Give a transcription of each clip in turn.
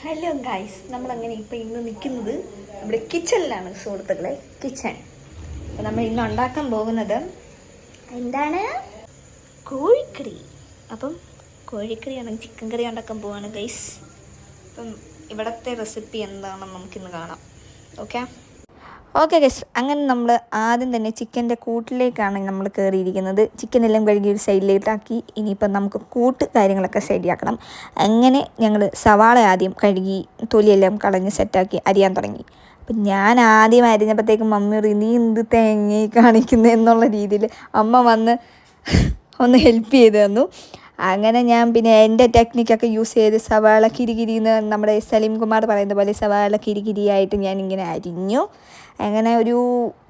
Hello guys, നമ്മളങ്ങനെ ഇപ്പം ഇന്ന് നിൽക്കുന്നത് നമ്മുടെ കിച്ചണിലാണ് സുഹൃത്തുക്കളെ. കിച്ചൺ. അപ്പം നമ്മൾ ഇന്ന് ഉണ്ടാക്കാൻ പോകുന്നത് എന്താണ്? കോഴിക്കറി. അപ്പം കോഴിക്കറിയാണ്, ചിക്കൻ കറി ഉണ്ടാക്കാൻ പോവാണ് ഗൈസ്. അപ്പം ഇവിടുത്തെ റെസിപ്പി എന്താണെന്ന് നമുക്കിന്ന് കാണാം. ഓക്കെ ഗൈസ്, അങ്ങനെ നമ്മൾ ആദ്യം തന്നെ ചിക്കൻ്റെ കൂട്ടിലേക്കാണ് നമ്മൾ കയറിയിരിക്കുന്നത്. ചിക്കനെല്ലാം കഴുകി ഒരു സൈഡിലേക്കാക്കി. ഇനിയിപ്പം നമുക്ക് കൂട്ട് കാര്യങ്ങളൊക്കെ ശരിയാക്കണം. അങ്ങനെ ഞങ്ങൾ സവാള ആദ്യം കഴുകി തൊലിയെല്ലാം കളഞ്ഞ് സെറ്റാക്കി അരിയാൻ തുടങ്ങി. അപ്പം ഞാൻ ആദ്യം അരിഞ്ഞപ്പോഴത്തേക്കും മമ്മി പറയും, നീ എന്ത് തേങ്ങ കാണിക്കുന്നത് എന്നുള്ള രീതിയിൽ അമ്മ വന്ന് ഒന്ന് ഹെൽപ്പ് ചെയ്ത് തന്നു. അങ്ങനെ ഞാൻ പിന്നെ എൻ്റെ ടെക്നിക്കൊക്കെ യൂസ് ചെയ്ത് സവാള കിരികിരിന്ന് നമ്മുടെ സലീം കുമാർ പറയുന്ന പോലെ സവാള കിരികിരിയായിട്ട് ഞാനിങ്ങനെ അരിഞ്ഞു. അങ്ങനെ ഒരു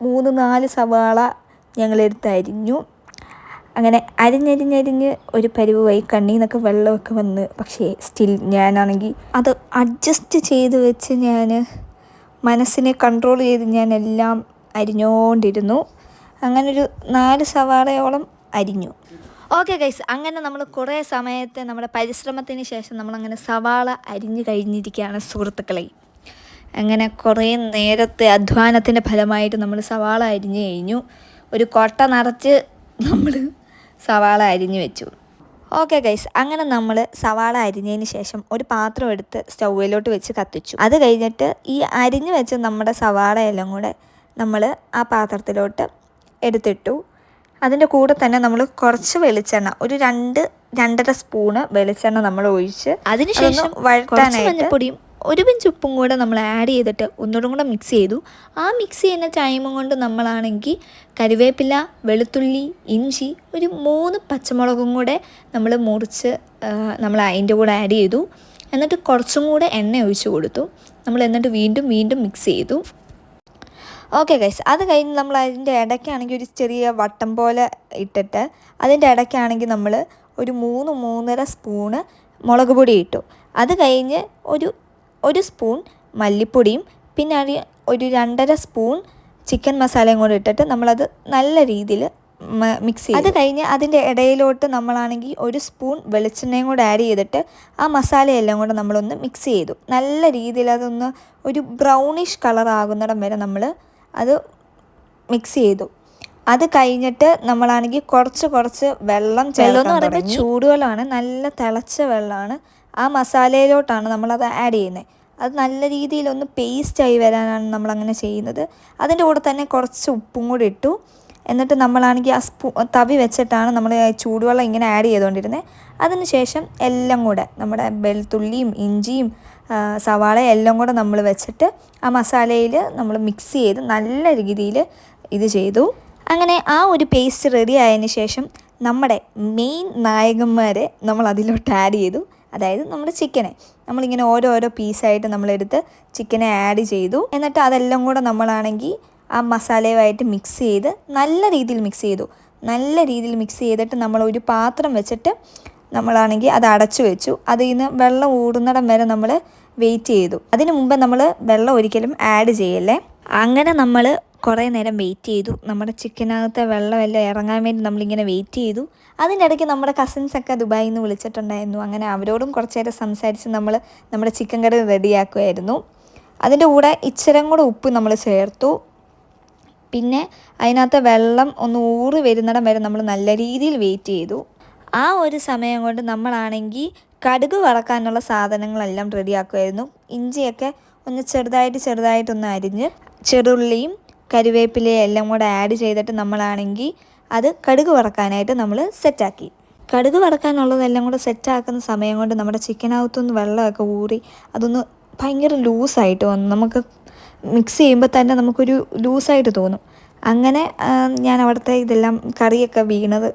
3-4 സവാള ഞങ്ങളെടുത്ത് അരിഞ്ഞു. അങ്ങനെ അരിഞ്ഞ് ഒരു പരുവായി, കണ്ണിൽ നിന്നൊക്കെ വെള്ളമൊക്കെ വന്ന്. പക്ഷേ സ്റ്റിൽ ഞാനാണെങ്കിൽ അത് അഡ്ജസ്റ്റ് ചെയ്ത് വെച്ച് ഞാൻ മനസ്സിനെ കൺട്രോൾ ചെയ്ത് ഞാൻ എല്ലാം അരിഞ്ഞുകൊണ്ടിരുന്നു. അങ്ങനൊരു 4 സവാളയോളം അരിഞ്ഞു. ഓക്കെ ഗൈസ്, അങ്ങനെ നമ്മൾ കുറേ സമയത്തെ നമ്മുടെ പരിശ്രമത്തിന് ശേഷം നമ്മളങ്ങനെ സവാള അരിഞ്ഞു കഴിഞ്ഞിരിക്കുകയാണ് സുഹൃത്തുക്കളെ. അങ്ങനെ കുറേ നേരത്തെ അധ്വാനത്തിൻ്റെ ഫലമായിട്ട് നമ്മൾ സവാള അരിഞ്ഞു കഴിഞ്ഞു. ഒരു കൊട്ട നിറച്ച് നമ്മൾ സവാള അരിഞ്ഞു വെച്ചു. ഓക്കെ ഗൈസ്, അങ്ങനെ നമ്മൾ സവാള അരിഞ്ഞതിന് ശേഷം ഒരു പാത്രം എടുത്ത് സ്റ്റൗവിലോട്ട് വെച്ച് കത്തിച്ചു. അത് കഴിഞ്ഞിട്ട് ഈ അരിഞ്ഞു വെച്ച് നമ്മുടെ സവാളയെല്ലാം കൂടെ നമ്മൾ ആ പാത്രത്തിലോട്ട് എടുത്തിട്ടു. അതിൻ്റെ കൂടെ തന്നെ നമ്മൾ കുറച്ച് വെളിച്ചെണ്ണ, ഒരു 2-2.5 സ്പൂണ് വെളിച്ചെണ്ണ നമ്മൾ ഒഴിച്ച് അതിനുശേഷം വഴറ്റാനായിട്ട് പൊടിയും ഒരു പിഞ്ച് ഉപ്പും കൂടെ നമ്മൾ ആഡ് ചെയ്തിട്ട് ഒന്നുകൂടെ കൂടെ മിക്സ് ചെയ്തു. ആ മിക്സ് ചെയ്യുന്ന ടൈമും കൊണ്ട് നമ്മളാണെങ്കിൽ കറിവേപ്പില, വെളുത്തുള്ളി, ഇഞ്ചി, ഒരു 3 പച്ചമുളകും കൂടെ നമ്മൾ മുറിച്ച് നമ്മൾ അതിൻ്റെ കൂടെ ആഡ് ചെയ്തു. എന്നിട്ട് കുറച്ചും കൂടെ എണ്ണ ഒഴിച്ച് കൊടുത്തു. നമ്മൾ എന്നിട്ട് വീണ്ടും മിക്സ് ചെയ്തു. ഓക്കെ ഗൈസ്, അത് കഴിഞ്ഞ് നമ്മൾ അതിൻ്റെ ഇടയ്ക്കാണെങ്കിൽ ഒരു ചെറിയ വട്ടം പോലെ ഇട്ടിട്ട് അതിൻ്റെ ഇടയ്ക്കാണെങ്കിൽ നമ്മൾ ഒരു 3-3.5 സ്പൂണ് മുളക് പൊടി ഇട്ടു. അത് കഴിഞ്ഞ് ഒരു സ്പൂൺ മല്ലിപ്പൊടിയും പിന്നെ ഒരു 2.5 സ്പൂൺ ചിക്കൻ മസാലയും കൂടി ഇട്ടിട്ട് നമ്മളത് നല്ല രീതിയിൽ മിക്സ് ചെയ്തു. അത് കഴിഞ്ഞ് അതിൻ്റെ ഇടയിലോട്ട് നമ്മളാണെങ്കിൽ ഒരു സ്പൂൺ വെളിച്ചെണ്ണയും കൂടെ ആഡ് ചെയ്തിട്ട് ആ മസാലയെല്ലാം കൂടെ നമ്മളൊന്ന് മിക്സ് ചെയ്തു. നല്ല രീതിയിൽ അതൊന്ന് ഒരു ബ്രൗണിഷ് കളർ ആകുന്നിടം വരെ നമ്മൾ അത് മിക്സ് ചെയ്തു. അത് കഴിഞ്ഞിട്ട് നമ്മളാണെങ്കിൽ കുറച്ച് വെള്ളം എന്ന് പറയുമ്പോൾ ചൂടുവെള്ളമാണ്, നല്ല തിളച്ച വെള്ളമാണ്. ആ മസാലയിലോട്ടാണ് നമ്മളത് ആഡ് ചെയ്യുന്നത്. അത് നല്ല രീതിയിലൊന്ന് പേസ്റ്റായി വരാനാണ് നമ്മളങ്ങനെ ചെയ്യുന്നത്. അതിൻ്റെ കൂടെ തന്നെ കുറച്ച് ഉപ്പും കൂടി ഇട്ടു. എന്നിട്ട് നമ്മളാണെങ്കിൽ ആ തവി വെച്ചിട്ടാണ് നമ്മൾ ചൂടുവെള്ളം ഇങ്ങനെ ആഡ് ചെയ്തുകൊണ്ടിരുന്നത്. അതിന് ശേഷം എല്ലാം കൂടെ നമ്മുടെ വെളുത്തുള്ളിയും ഇഞ്ചിയും സവാള എല്ലാം കൂടെ നമ്മൾ വെച്ചിട്ട് ആ മസാലയിൽ നമ്മൾ മിക്സ് ചെയ്ത് നല്ല രീതിയിൽ ഇത് ചെയ്തു. അങ്ങനെ ആ ഒരു പേസ്റ്റ് റെഡി ആയതിന് ശേഷം നമ്മുടെ മെയിൻ നായകന്മാരെ നമ്മൾ അതിലോട്ട് ആഡ് ചെയ്തു. അതായത് നമ്മുടെ ചിക്കനെ നമ്മളിങ്ങനെ ഓരോരോ പീസായിട്ട് നമ്മളെടുത്ത് ചിക്കനെ ആഡ് ചെയ്തു. എന്നിട്ട് അതെല്ലാം കൂടെ നമ്മളാണെങ്കിൽ ആ മസാലയുമായിട്ട് മിക്സ് ചെയ്ത് നല്ല രീതിയിൽ മിക്സ് ചെയ്തു. നല്ല രീതിയിൽ മിക്സ് ചെയ്തിട്ട് നമ്മൾ ഒരു പാത്രം വെച്ചിട്ട് നമ്മളാണെങ്കിൽ അത് അടച്ചു വെച്ചു. അതിൽ നിന്ന് വെള്ളം ഊടുന്നിടം വരെ നമ്മൾ വെയിറ്റ് ചെയ്തു. അതിന് മുമ്പ് നമ്മൾ വെള്ളം ഒരിക്കലും ആഡ് ചെയ്യല്ലേ. അങ്ങനെ നമ്മൾ കുറേ നേരം വെയിറ്റ് ചെയ്തു. നമ്മുടെ ചിക്കനകത്തെ വെള്ളമെല്ലാം ഇറങ്ങാൻ വേണ്ടി നമ്മളിങ്ങനെ വെയിറ്റ് ചെയ്തു. അതിൻ്റെ ഇടയ്ക്ക് നമ്മുടെ കസിൻസൊക്കെ ദുബായിൽ നിന്ന് വിളിച്ചിട്ടുണ്ടായിരുന്നു. അങ്ങനെ അവരോടും കുറച്ച് നേരം സംസാരിച്ച് നമ്മൾ നമ്മുടെ ചിക്കൻ കറി റെഡിയാക്കുമായിരുന്നു. അതിൻ്റെ കൂടെ ഇച്ചിരം കൂടെ ഉപ്പ് നമ്മൾ ചേർത്തു. പിന്നെ അതിനകത്ത് വെള്ളം ഒന്ന് ഊറി വരുന്നിടം വരെ നമ്മൾ നല്ല രീതിയിൽ വെയിറ്റ് ചെയ്തു. ആ ഒരു സമയം കൊണ്ട് നമ്മളാണെങ്കിൽ കടുക് വറക്കാനുള്ള സാധനങ്ങളെല്ലാം റെഡിയാക്കുമായിരുന്നു. ഇഞ്ചിയൊക്കെ ഒന്ന് ചെറുതായിട്ടൊന്ന് അരിഞ്ഞ് ചെറുള്ളിയും കറിവേപ്പിലയും എല്ലാം കൂടെ ആഡ് ചെയ്തിട്ട് നമ്മളാണെങ്കിൽ അത് കടുക് വറക്കാനായിട്ട് നമ്മൾ സെറ്റാക്കി. കടുക് വറക്കാനുള്ളതെല്ലാം കൂടെ സെറ്റാക്കുന്ന സമയം കൊണ്ട് നമ്മുടെ ചിക്കനകത്തുനിന്ന് വെള്ളമൊക്കെ ഊറി അതൊന്ന് ഭയങ്കര ലൂസായിട്ട് വന്നു. നമുക്ക് മിക്സ് ചെയ്യുമ്പോൾ തന്നെ നമുക്കൊരു ലൂസായിട്ട് തോന്നും. അങ്ങനെ ഞാൻ അവിടുത്തെ ഇതെല്ലാം കറിയൊക്കെ വീണത്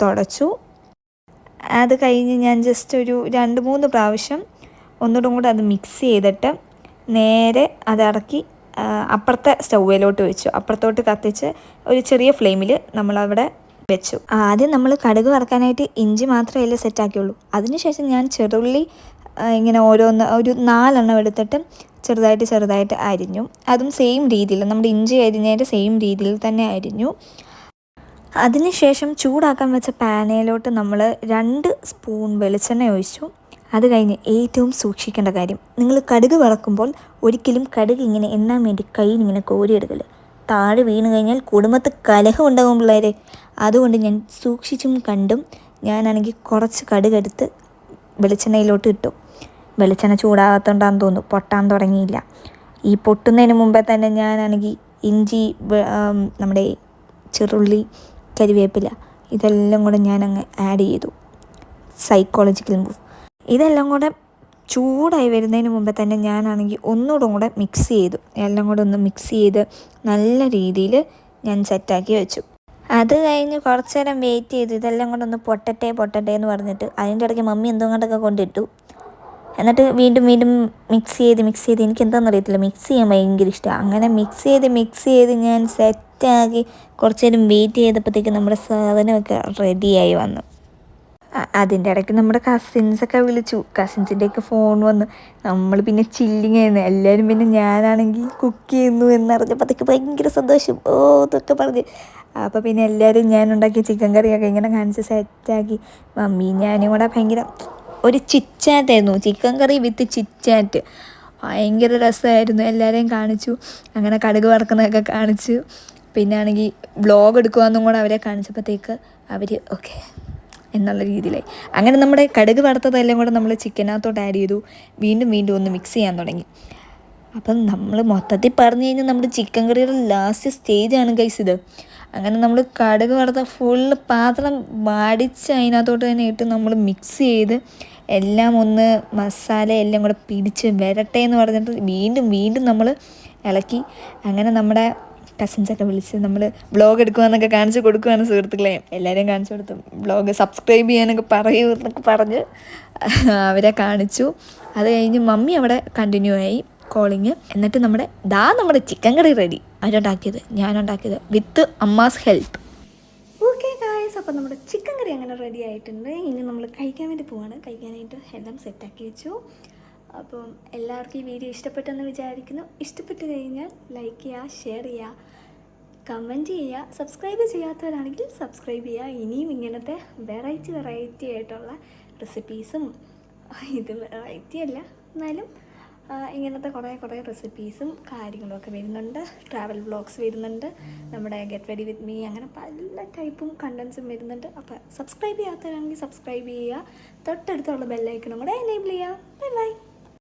തുടച്ചു. അത് കഴിഞ്ഞ് ഞാൻ ജസ്റ്റ് ഒരു 2-3 പ്രാവശ്യം ഒന്നുകൂടെ കൂടെ അത് മിക്സ് ചെയ്തിട്ട് നേരെ അതിറക്കി അപ്പുറത്തെ സ്റ്റൗവിലോട്ട് വെച്ചു. അപ്പുറത്തോട്ട് കത്തിച്ച് ഒരു ചെറിയ ഫ്ലെയിമിൽ നമ്മളവിടെ വെച്ചു. ആദ്യം നമ്മൾ കടുക് വറക്കാനായിട്ട് ഇഞ്ചി മാത്രമേ സെറ്റാക്കിയുള്ളൂ. അതിനുശേഷം ഞാൻ ചെറുള്ളി ഇങ്ങനെ ഓരോന്ന് ഒരു 4 എണ്ണം എടുത്തിട്ട് ചെറുതായിട്ട് അരിഞ്ഞു. അതും സെയിം രീതിയിൽ നമ്മുടെ ഇഞ്ചി അരിഞ്ഞതിൻ്റെ സെയിം രീതിയിൽ തന്നെ അരിഞ്ഞു. അതിനുശേഷം ചൂടാക്കാൻ വെച്ച പാനയിലോട്ട് നമ്മൾ 2 സ്പൂൺ വെളിച്ചെണ്ണ ഒഴിച്ചു. അത് കഴിഞ്ഞ് ഏറ്റവും സൂക്ഷിക്കേണ്ട കാര്യം, നിങ്ങൾ കടുക് വറക്കുമ്പോൾ ഒരിക്കലും കടുക് ഇങ്ങനെ എണ്ണാൻ വേണ്ടി കയ്യിൽ ഇങ്ങനെ കോരിയെടുക്കല്. താഴെ വീണ് കഴിഞ്ഞാൽ കുടുംബത്ത് കലഹം ഉണ്ടാകും പിള്ളേരെ. അതുകൊണ്ട് ഞാൻ സൂക്ഷിച്ചും കണ്ടും ഞാനാണെങ്കിൽ കുറച്ച് കടുകെടുത്ത് വെളിച്ചെണ്ണയിലോട്ട് ഇട്ടു. വെളിച്ചെണ്ണ ചൂടാകത്തോണ്ടാന്ന് തോന്നുന്നു പൊട്ടാൻ തുടങ്ങിയില്ല. ഈ പൊട്ടുന്നതിന് മുമ്പേ തന്നെ ഞാനാണെങ്കിൽ ഇഞ്ചി, നമ്മുടെ ചെറുള്ളി, കരിവേപ്പില ഇതെല്ലാം കൂടെ ഞാനങ്ങ് ആഡ് ചെയ്തു. Psychological move. ഇതെല്ലാം കൂടെ ചൂടായി വരുന്നതിന് മുമ്പേ തന്നെ ഞാനാണെങ്കിൽ ഒന്നുകൂടെ മിക്സ് ചെയ്തു. എല്ലാം കൂടെ ഒന്ന് മിക്സ് ചെയ്ത് നല്ല രീതിയിൽ ഞാൻ സെറ്റാക്കി വെച്ചു. അത് കഴിഞ്ഞ് കുറച്ച് നേരം വെയിറ്റ് ചെയ്തു. ഇതെല്ലാം കൂടെ ഒന്ന് പൊട്ടട്ടെ എന്ന് പറഞ്ഞിട്ട് അതിൻ്റെ ഇടയ്ക്ക് മമ്മി എന്തോ കൊണ്ടൊക്കെ കൊണ്ടിട്ടു. എന്നിട്ട് വീണ്ടും മിക്സ് ചെയ്ത് എനിക്ക് എന്താണെന്ന് അറിയത്തില്ല, മിക്സ് ചെയ്യാൻ ഭയങ്കര ഇഷ്ടമാണ്. അങ്ങനെ മിക്സ് ചെയ്ത് ഞാൻ സെറ്റാക്കി കുറച്ച് നേരം വെയിറ്റ് ചെയ്തപ്പോഴത്തേക്ക് നമ്മുടെ സാധനമൊക്കെ റെഡിയായി വന്നു. അതിൻ്റെ ഇടയ്ക്ക് നമ്മുടെ കസിൻസൊക്കെ വിളിച്ചു. കസിൻസിൻ്റെയൊക്കെ ഫോൺ വന്ന്. നമ്മൾ പിന്നെ ചില്ലിങ് ആയിരുന്നു എല്ലാവരും. പിന്നെ ഞാനാണെങ്കിൽ കുക്ക് ചെയ്യുന്നു എന്നറിഞ്ഞപ്പോഴത്തേക്ക് ഭയങ്കര സന്തോഷം. ഇതൊക്കെ പറഞ്ഞ് അപ്പോൾ പിന്നെ എല്ലാവരും ഞാനുണ്ടാക്കിയ ചിക്കൻ കറിയൊക്കെ ഇങ്ങനെ കാണിച്ച് സെറ്റാക്കി. മമ്മി ഞാനും കൂടെ ഭയങ്കര ഒരു ചിറ്റാറ്റായിരുന്നു. ചിക്കൻ കറി വിത്ത് ചിറ്റാറ്റ്. ഭയങ്കര രസമായിരുന്നു. എല്ലാവരെയും കാണിച്ചു. അങ്ങനെ കടുക് വറക്കുന്നതൊക്കെ കാണിച്ചു. പിന്നെ ആണെങ്കിൽ വ്ളോഗ് എടുക്കുവാന്നും കൂടെ അവരെ കാണിച്ചപ്പോഴത്തേക്ക് അവർ ഓക്കെ എന്നുള്ള രീതിയിലായി. അങ്ങനെ നമ്മുടെ കടുക് വറുത്തതെല്ലാം കൂടെ നമ്മൾ ചിക്കനകത്തോട്ട് ആഡ് ചെയ്തു. വീണ്ടും ഒന്ന് മിക്സ് ചെയ്യാൻ തുടങ്ങി. അപ്പം നമ്മൾ മൊത്തത്തിൽ പറഞ്ഞു കഴിഞ്ഞാൽ നമ്മുടെ ചിക്കൻ കറിയുടെ ലാസ്റ്റ് സ്റ്റേജാണ് ഗൈസ് ഇത്. അങ്ങനെ നമ്മൾ കടുക് വറുത്ത ഫുള്ള് പാത്രം വടിച്ച് അതിനകത്തോട്ട് തന്നെ ഇട്ട് നമ്മൾ മിക്സ് ചെയ്ത് എല്ലാം ഒന്ന് മസാല എല്ലാം കൂടെ പിടിച്ച് വരട്ടെ എന്ന് പറഞ്ഞിട്ട് വീണ്ടും നമ്മൾ ഇളക്കി. അങ്ങനെ നമ്മുടെ കസിൻസൊക്കെ വിളിച്ച് നമ്മൾ വ്ളോഗ് എടുക്കുവാന്നൊക്കെ കാണിച്ച് കൊടുക്കുവാണ് സുഹൃത്തുക്കളെ. എല്ലാവരെയും കാണിച്ചു കൊടുത്തു. വ്ളോഗ് സബ്സ്ക്രൈബ് ചെയ്യാനൊക്കെ പറയൂ എന്നൊക്കെ പറഞ്ഞ് അവരെ കാണിച്ചു. അത് കഴിഞ്ഞ് മമ്മി അവിടെ കണ്ടിന്യൂ ആയി കോളിങ്. എന്നിട്ട് നമ്മുടെ ചിക്കൻ കറി റെഡി. ഞാനുണ്ടാക്കിയത് വിത്ത് അമ്മാസ് ഹെൽപ്പ്. ഓക്കെ ഗായ്സ്, അപ്പോൾ നമ്മുടെ ചിക്കൻ കറി അങ്ങനെ റെഡി ആയിട്ടുണ്ട്. ഇനി നമ്മൾ കഴിക്കാൻ വേണ്ടി പോവാണ്. കഴിക്കാനായിട്ട് എല്ലാം സെറ്റാക്കി വെച്ചു. അപ്പം എല്ലാവർക്കും ഈ വീഡിയോ ഇഷ്ടപ്പെട്ടെന്ന് വിചാരിക്കുന്നു. ഇഷ്ടപ്പെട്ട് കഴിഞ്ഞാൽ ലൈക്ക് ചെയ്യുക, ഷെയർ ചെയ്യുക, കമൻറ്റ് ചെയ്യുക. സബ്സ്ക്രൈബ് ചെയ്യാത്തവരാണെങ്കിൽ സബ്സ്ക്രൈബ് ചെയ്യുക. ഇനിയും ഇങ്ങനത്തെ വെറൈറ്റി ആയിട്ടുള്ള റെസിപ്പീസും, ഇത് വെറൈറ്റി അല്ല എന്നാലും ഇങ്ങനത്തെ കുറേ റെസിപ്പീസും കാര്യങ്ങളൊക്കെ വരുന്നുണ്ട്. ട്രാവൽ വ്ളോഗ്സ് വരുന്നുണ്ട്. നമ്മുടെ ഗെറ്റ് റെഡി വിത്ത് മീ, അങ്ങനെ പല ടൈപ്പും കണ്ടൻസും വരുന്നുണ്ട്. അപ്പോൾ സബ്സ്ക്രൈബ് ചെയ്യാത്തവരാണെങ്കിൽ സബ്സ്ക്രൈബ് ചെയ്യുക. തൊട്ടടുത്തുള്ള ബെല്ലൈക്കണും കൂടെ എനേബിൾ ചെയ്യുക. ബൈ.